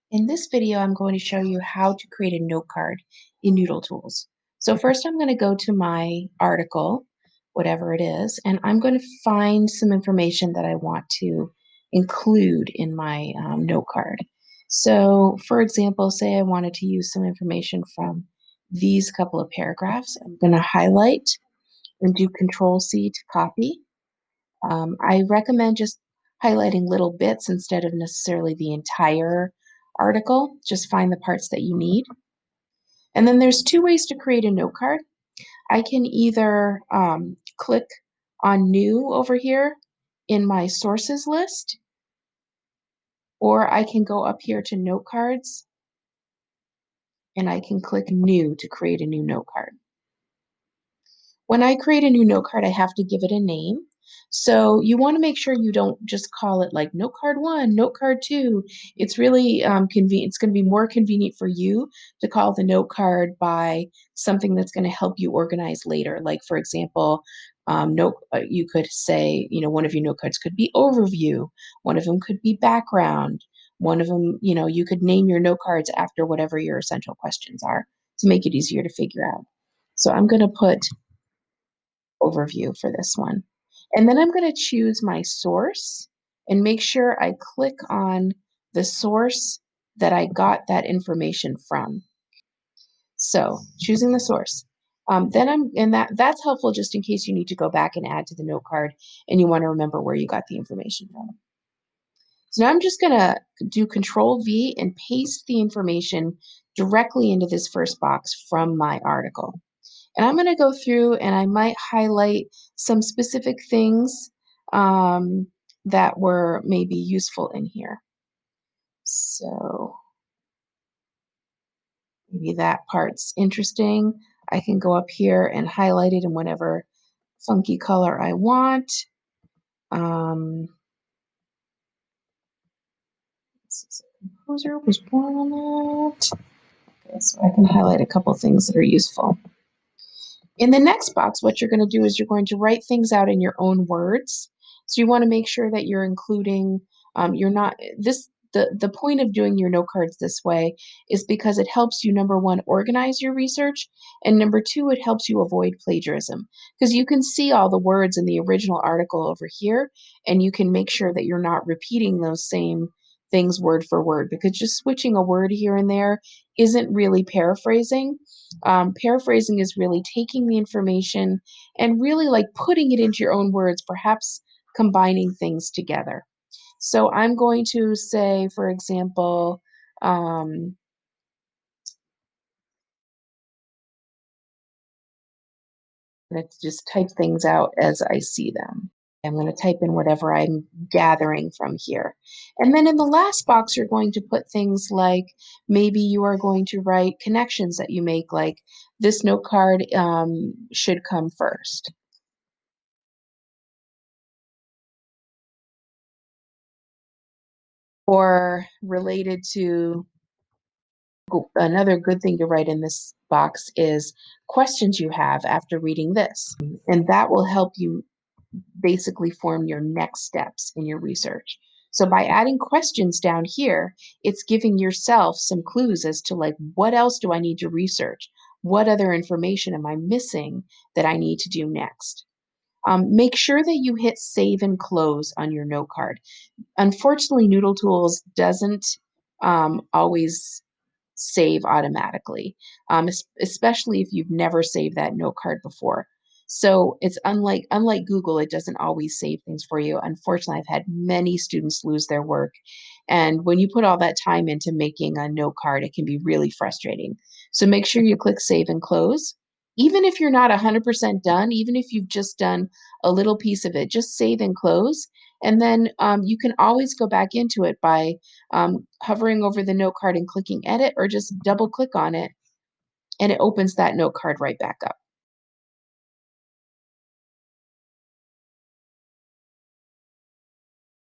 In this video, I'm going to show you how to create a note card in Noodletools. So first I'm going to go to my article, whatever it is, and I'm going to find some information that I want to include in my note card. So for example, say I wanted to use some information from these couple of paragraphs. I'm going to highlight and do Control-C to copy. I recommend just highlighting little bits instead of necessarily the entire article. Just find the parts that you need. And then there's two ways to create a note card. I can either click on New over here in my sources list, or I can go up here to Note Cards, and I can click New to create a new note card. When I create a new note card, I have to give it a name. So you want to make sure you don't just call it like note card 1, note card 2. It's really convenient. It's going to be more convenient for you to call the note card by something that's going to help you organize later. Like for example, you could say, one of your note cards could be overview. One of them could be background. One of them, you could name your note cards after whatever your essential questions are to make it easier to figure out. So I'm going to put overview for this one. And then I'm going to choose my source and make sure I click on the source that I got that information from. So choosing the source. That's helpful just in case you need to go back and add to the note card and you want to remember where you got the information from. So now I'm just going to do Control-V and paste the information directly into this first box from my article. And I'm going to go through and I might highlight some specific things that were maybe useful in here. So maybe that part's interesting. I can go up here and highlight it in whatever funky color I want. This composer was born on that. Okay, so I can highlight a couple things that are useful. In the next box, what you're going to do is you're going to write things out in your own words. So you want to make sure that you're including, the point of doing your note cards this way is because it helps you, number one, organize your research, and number two, it helps you avoid plagiarism. Because you can see all the words in the original article over here, and you can make sure that you're not repeating those same things word for word, because just switching a word here and there isn't really paraphrasing. Paraphrasing is really taking the information and really like putting it into your own words, perhaps combining things together. So I'm going to say, for example, let's just type things out as I see them. I'm going to type in whatever I'm gathering from here. And then in the last box, you're going to put things like maybe you are going to write connections that you make, like this note card should come first. Or related to another good thing to write in this box is questions you have after reading this. And that will help you basically form your next steps in your research. So by adding questions down here, it's giving yourself some clues as to like, what else do I need to research? What other information am I missing that I need to do next? Make sure that you hit save and close on your note card. Unfortunately, Noodletools doesn't always save automatically, especially if you've never saved that note card before. So it's unlike Google, it doesn't always save things for you. Unfortunately, I've had many students lose their work. And when you put all that time into making a note card, it can be really frustrating. So make sure you click save and close. Even if you're not 100% done, even if you've just done a little piece of it, just save and close. And then you can always go back into it by hovering over the note card and clicking edit, or just double click on it and it opens that note card right back up.